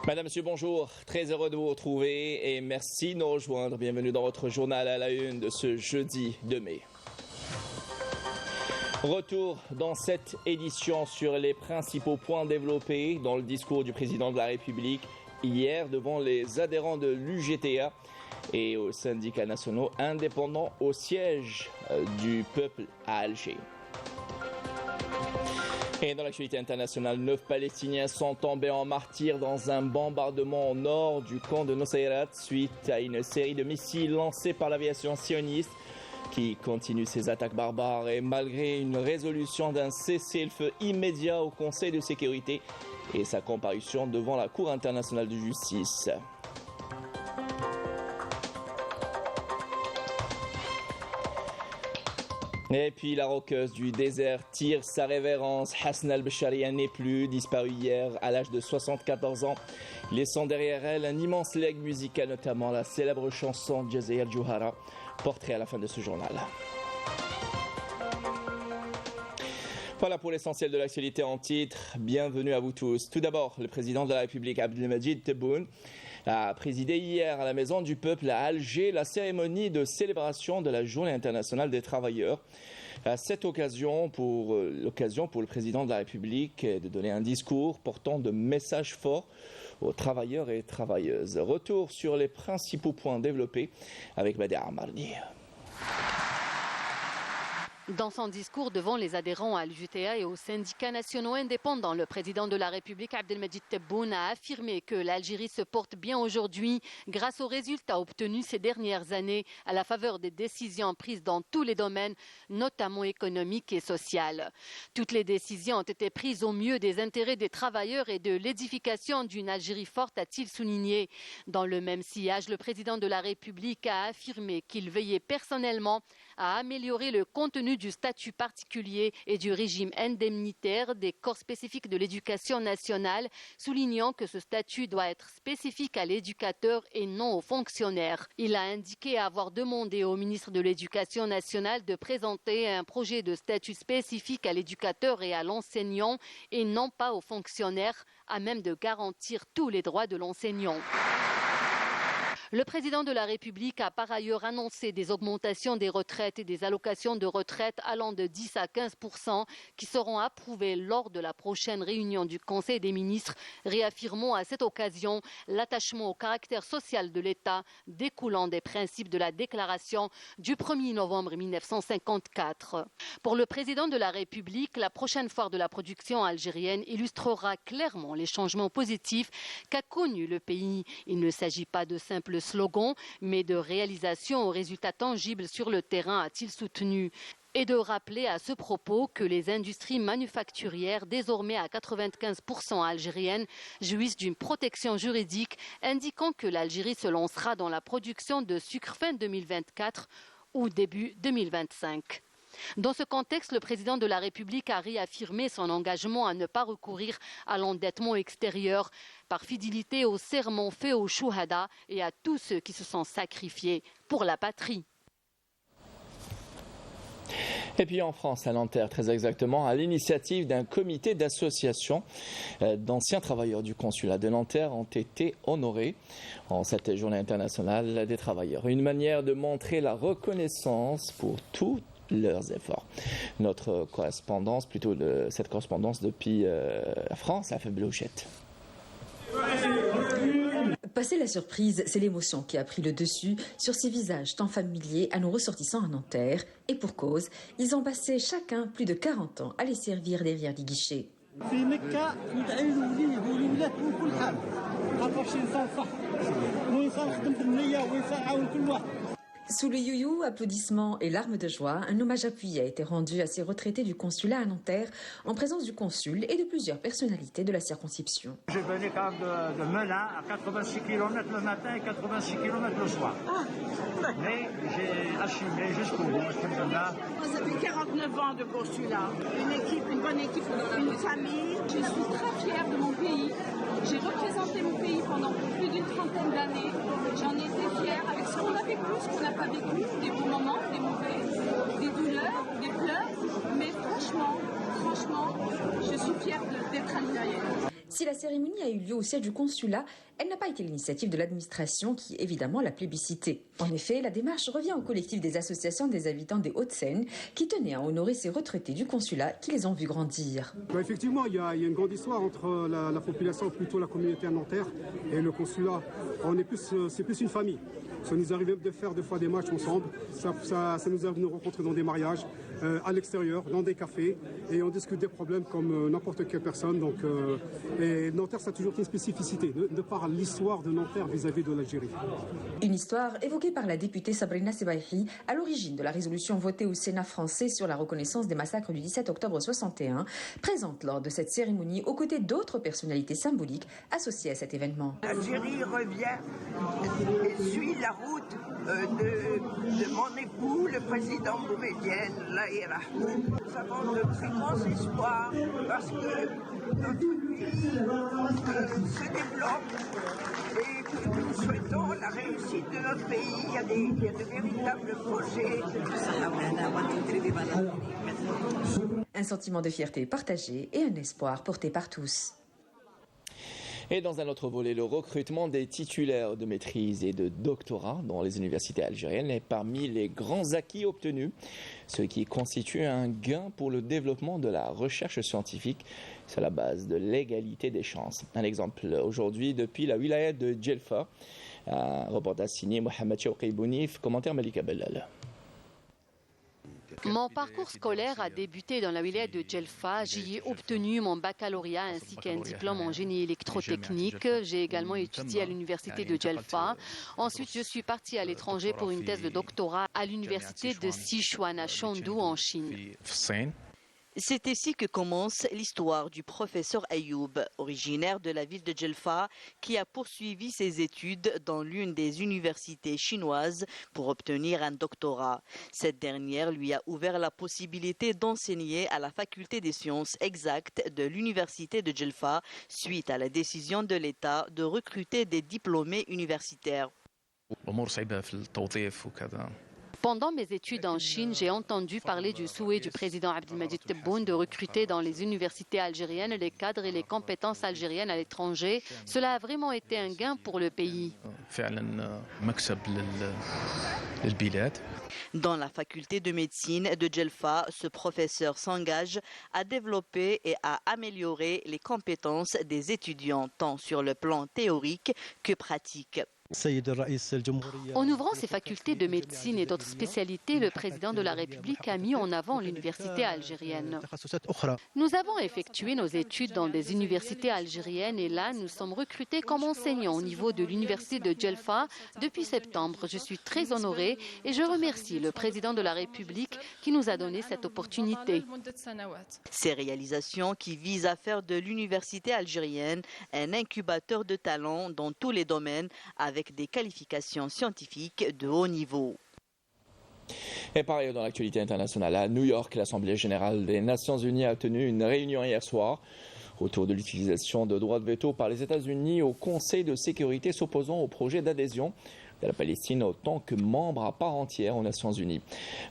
Madame, Monsieur, bonjour. Très heureux de vous retrouver et merci de nous rejoindre. Bienvenue dans votre journal à la une de ce jeudi 2 mai. Retour dans cette édition sur les principaux points développés dans le discours du président de la République hier devant les adhérents de l'UGTA et aux syndicats nationaux indépendants au siège du peuple à Alger. Et dans l'actualité internationale, 9 Palestiniens sont tombés en martyrs dans un bombardement au nord du camp de Nusayrat suite à une série de missiles lancés par l'aviation sioniste qui continue ses attaques barbares. Et malgré une résolution d'un cessez-le-feu immédiat au Conseil de sécurité et sa comparution devant la Cour internationale de justice. Et puis la rockeuse du désert tire sa révérence. Hasna al-Besharia n'est plus, disparue hier à l'âge de 74 ans, laissant derrière elle un immense legs musical, notamment la célèbre chanson Jazeera Juhara, portrait à la fin de ce journal. Voilà pour l'essentiel de l'actualité en titre. Bienvenue à vous tous. Tout d'abord, le président de la République, Abdelmajid Tebboune, a présidé hier à la Maison du Peuple à Alger la cérémonie de célébration de la Journée internationale des travailleurs. À cette occasion, pour le président de la République de donner un discours portant de messages forts aux travailleurs et travailleuses. Retour sur les principaux points développés avec Badia Amarni. Dans son discours devant les adhérents à l'UGTA et aux syndicats nationaux indépendants, le président de la République, Abdelmajid Tebboune, a affirmé que l'Algérie se porte bien aujourd'hui grâce aux résultats obtenus ces dernières années à la faveur des décisions prises dans tous les domaines, notamment économiques et sociaux. Toutes les décisions ont été prises au mieux des intérêts des travailleurs et de l'édification d'une Algérie forte, a-t-il souligné. Dans le même sillage, le président de la République a affirmé qu'il veillait personnellement à améliorer le contenu du statut particulier et du régime indemnitaire des corps spécifiques de l'éducation nationale, soulignant que ce statut doit être spécifique à l'éducateur et non aux fonctionnaires. Il a indiqué avoir demandé au ministre de l'Éducation nationale de présenter un projet de statut spécifique à l'éducateur et à l'enseignant et non pas aux fonctionnaires, à même de garantir tous les droits de l'enseignant. Le président de la République a par ailleurs annoncé des augmentations des retraites et des allocations de retraite allant de 10 à 15% qui seront approuvées lors de la prochaine réunion du Conseil des ministres, réaffirmant à cette occasion l'attachement au caractère social de l'État découlant des principes de la déclaration du 1er novembre 1954. Pour le président de la République, la prochaine foire de la production algérienne illustrera clairement les changements positifs qu'a connus le pays. Il ne s'agit pas de simples slogan, mais de réalisation aux résultats tangibles sur le terrain, a-t-il soutenu. Et de rappeler à ce propos que les industries manufacturières, désormais à 95% algériennes, jouissent d'une protection juridique, indiquant que l'Algérie se lancera dans la production de sucre fin 2024 ou début 2025. Dans ce contexte, le président de la République a réaffirmé son engagement à ne pas recourir à l'endettement extérieur par fidélité au serment fait aux chouhada et à tous ceux qui se sont sacrifiés pour la patrie. Et puis en France, à Nanterre, très exactement, à l'initiative d'un comité d'association d'anciens travailleurs du consulat de Nanterre ont été honorés en cette journée internationale des travailleurs. Une manière de montrer la reconnaissance pour tous leurs efforts. Notre correspondance, cette correspondance depuis la France, à Fablouchette. Passer la surprise, c'est l'émotion qui a pris le dessus sur ces visages tant familiers à nos ressortissants à Nanterre. Et pour cause, ils ont passé chacun plus de 40 ans à les servir derrière les guichets. Sous le you-you, applaudissements et larmes de joie, un hommage appuyé a été rendu à ces retraités du consulat à Nanterre en présence du consul et de plusieurs personnalités de la circonscription. Je venais quand même de Melun à 86 km le matin et 86 km le soir. Mais j'ai assumé jusqu'au bout. Ça fait 49 ans de consulat. Une bonne équipe, une famille. Je suis très fière de mon pays. J'ai représenté mon pays pendant plus d'une trentaine d'années. J'en étais fière avec ce qu'on a vécu, ce qu'on n'a pas vécu, des bons moments, des mauvais, des douleurs, des pleurs. Mais franchement, je suis fière d'être algérienne. Si la cérémonie a eu lieu au siège du consulat, elle n'a pas été l'initiative de l'administration qui, évidemment, l'a plébiscitée. En effet, la démarche revient au collectif des associations des habitants des Hauts-de-Seine qui tenaient à honorer ces retraités du consulat qui les ont vus grandir. Effectivement, il y a une grande histoire entre la population, plutôt la communauté à Nanterre, et le consulat. C'est plus une famille. Ça nous arrive de faire 2 fois des matchs ensemble. Ça nous arrive de nous rencontrer dans des mariages, à l'extérieur, dans des cafés, et on discute des problèmes comme n'importe quelle personne. Donc, et Nanterre, ça a toujours une spécificité, de par l'histoire de Nanterre vis-à-vis de l'Algérie. Une histoire évoquée par la députée Sabrina Sebaihi à l'origine de la résolution votée au Sénat français sur la reconnaissance des massacres du 17 octobre 61, présente lors de cette cérémonie aux côtés d'autres personnalités symboliques associées à cet événement. L'Algérie revient et suit la route de mon époux, le président Boumedienne, Allah yarhamou. Nous avons de très grands espoirs parce que notre pays se développe et que nous souhaitons la réussite de notre pays. Il y a de véritables projets. Un sentiment de fierté partagé et un espoir porté par tous. Et dans un autre volet, le recrutement des titulaires de maîtrise et de doctorat dans les universités algériennes est parmi les grands acquis obtenus, ce qui constitue un gain pour le développement de la recherche scientifique sur la base de l'égalité des chances. Un exemple aujourd'hui depuis la wilaya de Djelfa, un reportage signé Mohamed Chouki Bounif, commentaire Malika Bellal. Mon parcours scolaire a débuté dans la wilaya de Djelfa. J'y ai obtenu mon baccalauréat ainsi qu'un diplôme en génie électrotechnique. J'ai également étudié à l'université de Djelfa. Ensuite, je suis partie à l'étranger pour une thèse de doctorat à l'université de Sichuan à Chengdu en Chine. C'est ici que commence l'histoire du professeur Ayoub, originaire de la ville de Djelfa, qui a poursuivi ses études dans l'une des universités chinoises pour obtenir un doctorat. Cette dernière lui a ouvert la possibilité d'enseigner à la faculté des sciences exactes de l'université de Djelfa suite à la décision de l'État de recruter des diplômés universitaires. Pendant mes études en Chine, j'ai entendu parler du souhait du président Abdelmadjid Tebboune de recruter dans les universités algériennes les cadres et les compétences algériennes à l'étranger. Cela a vraiment été un gain pour le pays. Dans la faculté de médecine de Djelfa, ce professeur s'engage à développer et à améliorer les compétences des étudiants, tant sur le plan théorique que pratique. En ouvrant ces facultés de médecine et d'autres spécialités, le président de la République a mis en avant l'université algérienne. Nous avons effectué nos études dans des universités algériennes et là, nous sommes recrutés comme enseignants au niveau de l'université de Djelfa depuis septembre. Je suis très honorée et je remercie le président de la République qui nous a donné cette opportunité. Ces réalisations qui visent à faire de l'université algérienne un incubateur de talents dans tous les domaines avec des qualifications scientifiques de haut niveau. Et par ailleurs, dans l'actualité internationale, à New York, l'Assemblée générale des Nations unies a tenu une réunion hier soir autour de l'utilisation de droits de veto par les États-Unis au Conseil de sécurité s'opposant au projet d'adhésion de la Palestine en tant que membre à part entière aux Nations Unies.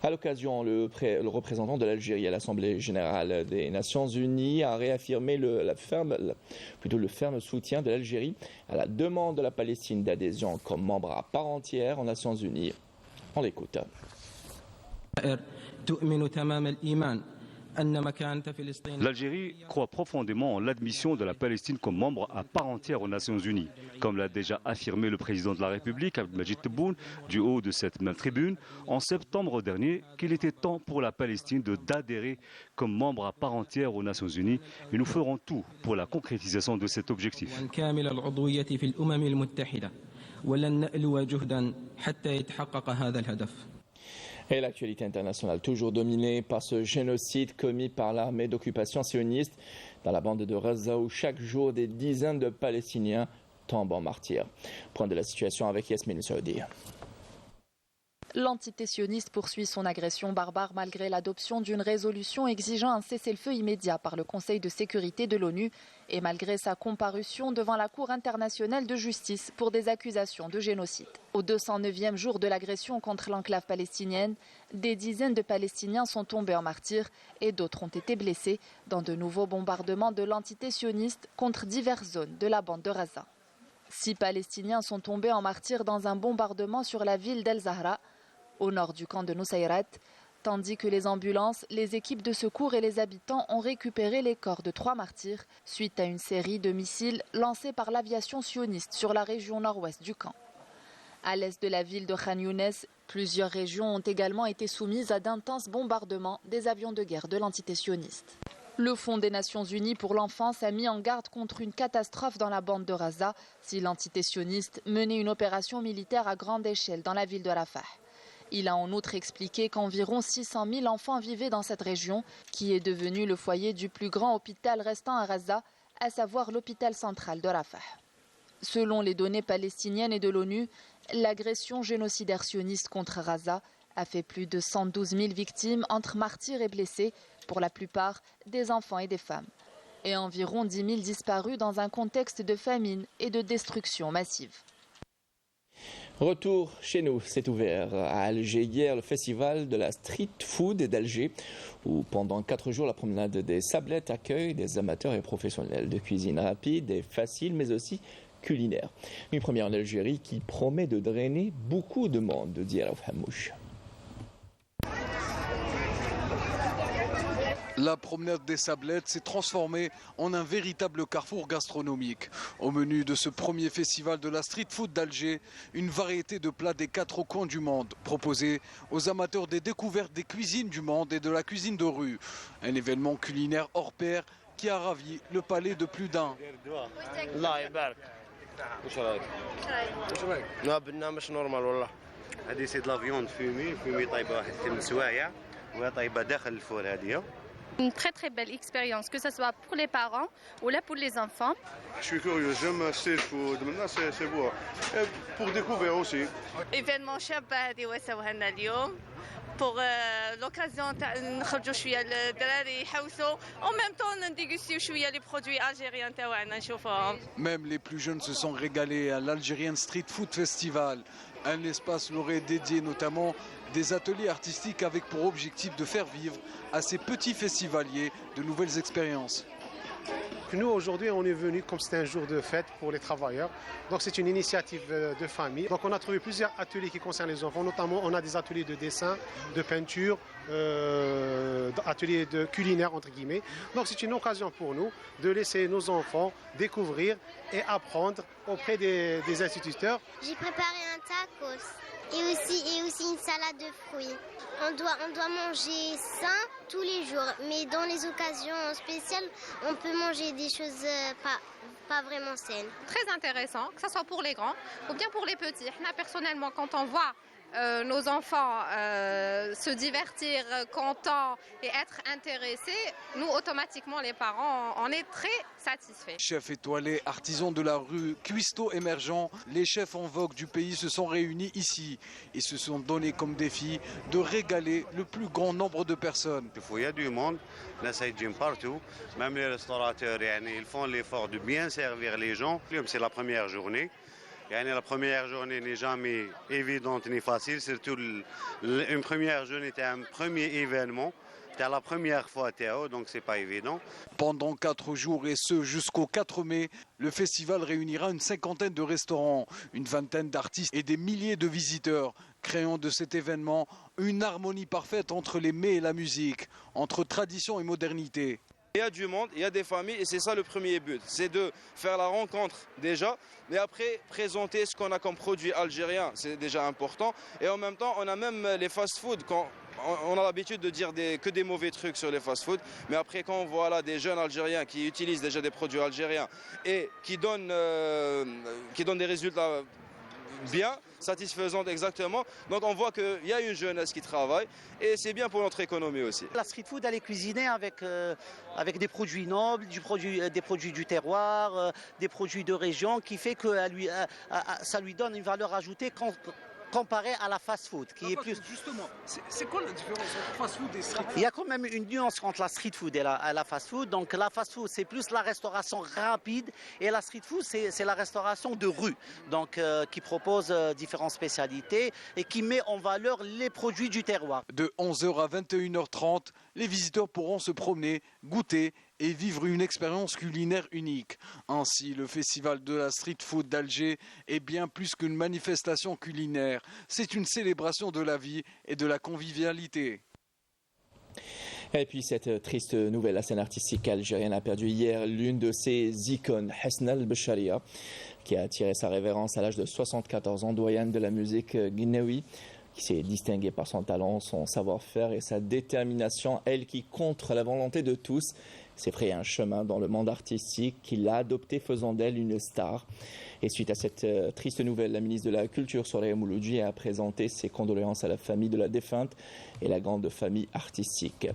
À l'occasion, le représentant de l'Algérie à l'Assemblée générale des Nations Unies a réaffirmé le ferme soutien de l'Algérie à la demande de la Palestine d'adhésion comme membre à part entière aux Nations Unies. On l'écoute. L'Algérie croit profondément en l'admission de la Palestine comme membre à part entière aux Nations Unies. Comme l'a déjà affirmé le président de la République, Abdelmadjid Tebboune, du haut de cette même tribune, en septembre dernier, qu'il était temps pour la Palestine d'adhérer comme membre à part entière aux Nations Unies. Et nous ferons tout pour la concrétisation de cet objectif. Et l'actualité internationale, toujours dominée par ce génocide commis par l'armée d'occupation sioniste dans la bande de Gaza où chaque jour des dizaines de Palestiniens tombent en martyrs. Point de la situation avec Yasmine Saoudi. L'entité sioniste poursuit son agression barbare malgré l'adoption d'une résolution exigeant un cessez-le-feu immédiat par le Conseil de sécurité de l'ONU et malgré sa comparution devant la Cour internationale de justice pour des accusations de génocide. Au 209e jour de l'agression contre l'enclave palestinienne, des dizaines de Palestiniens sont tombés en martyrs et d'autres ont été blessés dans de nouveaux bombardements de l'entité sioniste contre diverses zones de la bande de Gaza. 6 Palestiniens sont tombés en martyrs dans un bombardement sur la ville d'El-Zahra, au nord du camp de Nusayrat, tandis que les ambulances, les équipes de secours et les habitants ont récupéré les corps de 3 martyrs suite à une série de missiles lancés par l'aviation sioniste sur la région nord-ouest du camp. À l'est de la ville de Khan Younes, plusieurs régions ont également été soumises à d'intenses bombardements des avions de guerre de l'entité sioniste. Le Fonds des Nations Unies pour l'enfance a mis en garde contre une catastrophe dans la bande de Gaza si l'entité sioniste menait une opération militaire à grande échelle dans la ville de Rafah. Il a en outre expliqué qu'environ 600 000 enfants vivaient dans cette région, qui est devenue le foyer du plus grand hôpital restant à Gaza, à savoir l'hôpital central de Rafah. Selon les données palestiniennes et de l'ONU, l'agression génocidaire sioniste contre Gaza a fait plus de 112 000 victimes entre martyrs et blessés, pour la plupart des enfants et des femmes, et environ 10 000 disparus dans un contexte de famine et de destruction massive. Retour chez nous, c'est ouvert à Alger hier le festival de la street food d'Alger où pendant 4 jours la promenade des Sablettes accueille des amateurs et professionnels de cuisine rapide et facile mais aussi culinaire. Une première en Algérie qui promet de drainer beaucoup de monde, de dire Hamouche. La promenade des Sablettes s'est transformée en un véritable carrefour gastronomique. Au menu de ce premier festival de la street food d'Alger, une variété de plats des 4 coins du monde, proposés aux amateurs des découvertes des cuisines du monde et de la cuisine de rue. Un événement culinaire hors pair qui a ravi le palais de plus d'un. Une très belle expérience, que ce soit pour les parents ou là pour les enfants. Je suis curieux, j'aime street food, maintenant c'est beau. Et pour découvrir aussi. Événement شابة هذه وسوهنا اليوم. Pour l'occasion نخرجوا شوية الدراري يحوسوا en même temps نديغوستيو شوية les produits algériens تاعنا نشوفوهم. Même les plus jeunes se sont régalés à l'Algerian Street Food Festival. Un espace leur est dédié notamment des ateliers artistiques avec pour objectif de faire vivre à ces petits festivaliers de nouvelles expériences. Nous, aujourd'hui, on est venu comme c'était un jour de fête pour les travailleurs. Donc, c'est une initiative de famille. Donc, on a trouvé plusieurs ateliers qui concernent les enfants. Notamment, on a des ateliers de dessin, de peinture, ateliers de culinaire, entre guillemets. Donc, c'est une occasion pour nous de laisser nos enfants découvrir et apprendre auprès des instituteurs. J'ai préparé un tacos et aussi une salade de fruits. On doit manger sain tous les jours, mais dans les occasions spéciales, on peut manger des choses pas vraiment saines. Très intéressant, que ce soit pour les grands ou bien pour les petits. Personnellement, quand on voit nos enfants se divertir, contents et être intéressés, nous automatiquement les parents, on est très satisfaits. Chefs étoilés, artisans de la rue, cuistots émergents, les chefs en vogue du pays se sont réunis ici et se sont donnés comme défi de régaler le plus grand nombre de personnes. Il y a du monde, là ça y partout, même les restaurateurs, ils font l'effort de bien servir les gens. C'est la première journée. La première journée n'est jamais évidente ni facile, surtout une première journée, c'était un premier événement. C'était la première fois Théo, donc c'est pas évident. Pendant 4 jours et ce jusqu'au 4 mai, le festival réunira une 50aine de restaurants, une 20aine d'artistes et des milliers de visiteurs, créant de cet événement une harmonie parfaite entre les mets et la musique, entre tradition et modernité. Il y a du monde, il y a des familles et c'est ça le premier but, c'est de faire la rencontre déjà, mais après présenter ce qu'on a comme produit algérien, c'est déjà important. Et en même temps, on a même les fast-food, on a l'habitude de dire que des mauvais trucs sur les fast-food, mais après quand on voit là des jeunes Algériens qui utilisent déjà des produits algériens et qui donnent des résultats bien, satisfaisante exactement. Donc on voit qu'il y a une jeunesse qui travaille et c'est bien pour notre économie aussi. La street food, elle est cuisinée avec des produits nobles, des produits du terroir, des produits de région qui fait que ça lui donne une valeur ajoutée comparé à la fast-food, qui est plus... Justement, c'est quoi la différence entre fast-food et street food? Il y a quand même une nuance entre la street food et la fast-food. Donc la fast-food, c'est plus la restauration rapide et la street food, c'est la restauration de rue, donc qui propose différentes spécialités et qui met en valeur les produits du terroir. De 11h à 21h30, les visiteurs pourront se promener, goûter et vivre une expérience culinaire unique. Ainsi, le festival de la street food d'Alger est bien plus qu'une manifestation culinaire. C'est une célébration de la vie et de la convivialité. Et puis cette triste nouvelle, la scène artistique algérienne a perdu hier l'une de ses icônes, Hasna El-Besharia, qui a tiré sa révérence à l'âge de 74 ans, doyenne de la musique guinéoui, qui s'est distinguée par son talent, son savoir-faire et sa détermination, elle qui, contre la volonté de tous, s'est frayé un chemin dans le monde artistique qu'il a adopté, faisant d'elle une star. Et suite à cette triste nouvelle, la ministre de la Culture, Soraya Mouloudji, a présenté ses condoléances à la famille de la défunte et la grande famille artistique.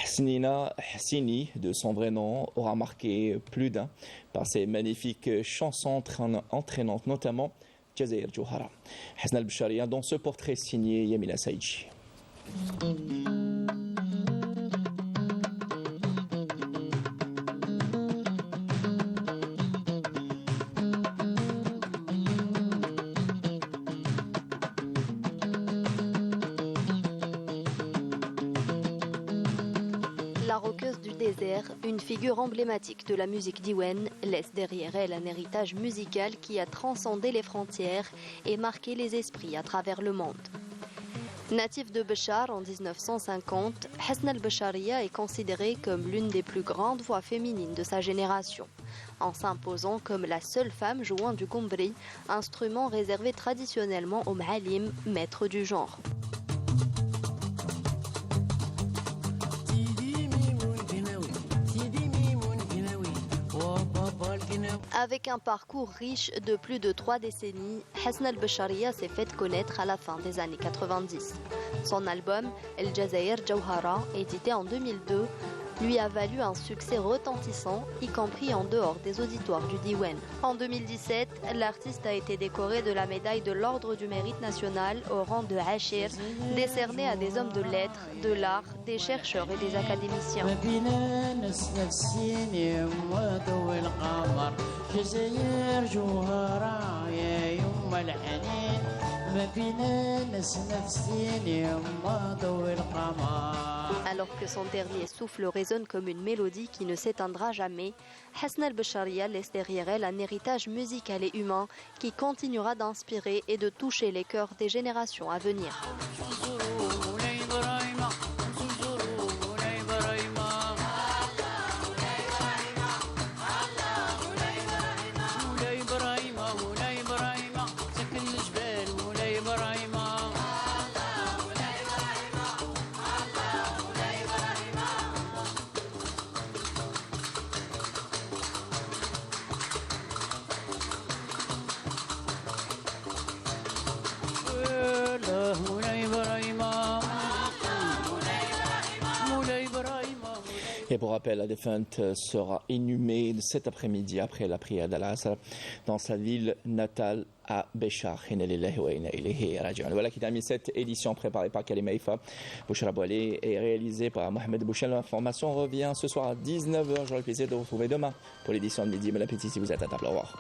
Hasnina Hassini, de son vrai nom, aura marqué plus d'un par ses magnifiques chansons entraînantes, notamment Jazair Jouhara. Hasna El-Besharia dans ce portrait signé Yamina Saïdji. La roqueuse du désert, une figure emblématique de la musique diwan, laisse derrière elle un héritage musical qui a transcendé les frontières et marqué les esprits à travers le monde. Native de Béchar en 1950, Hasna El-Besharia est considérée comme l'une des plus grandes voix féminines de sa génération, en s'imposant comme la seule femme jouant du goumbri, instrument réservé traditionnellement aux ma'alim, maîtres du genre. Avec un parcours riche de plus de 3 décennies, Hasna El-Besharia s'est faite connaître à la fin des années 90. Son album El Jazair Jouhara, édité en 2002, lui a valu un succès retentissant, y compris en dehors des auditoires du Diwan. En 2017, l'artiste a été décoré de la médaille de l'Ordre du Mérite National au rang de Hachir, décernée à des hommes de lettres, de l'art, des chercheurs et des académiciens. Alors que son dernier souffle résonne comme une mélodie qui ne s'éteindra jamais, Hasna El-Besharia laisse derrière elle un héritage musical et humain qui continuera d'inspirer et de toucher les cœurs des générations à venir. Et pour rappel, la défunte sera inhumée cet après-midi après la prière d'Al-Asr dans sa ville natale à Béchar. Voilà qui termine cette édition préparée par Kalima Ifa, Bouchra Boilé et réalisée par Mohamed Bouchel. L'information revient ce soir à 19h. J'aurai le plaisir de vous retrouver demain pour l'édition de midi. Bon appétit si vous êtes à table. Au revoir.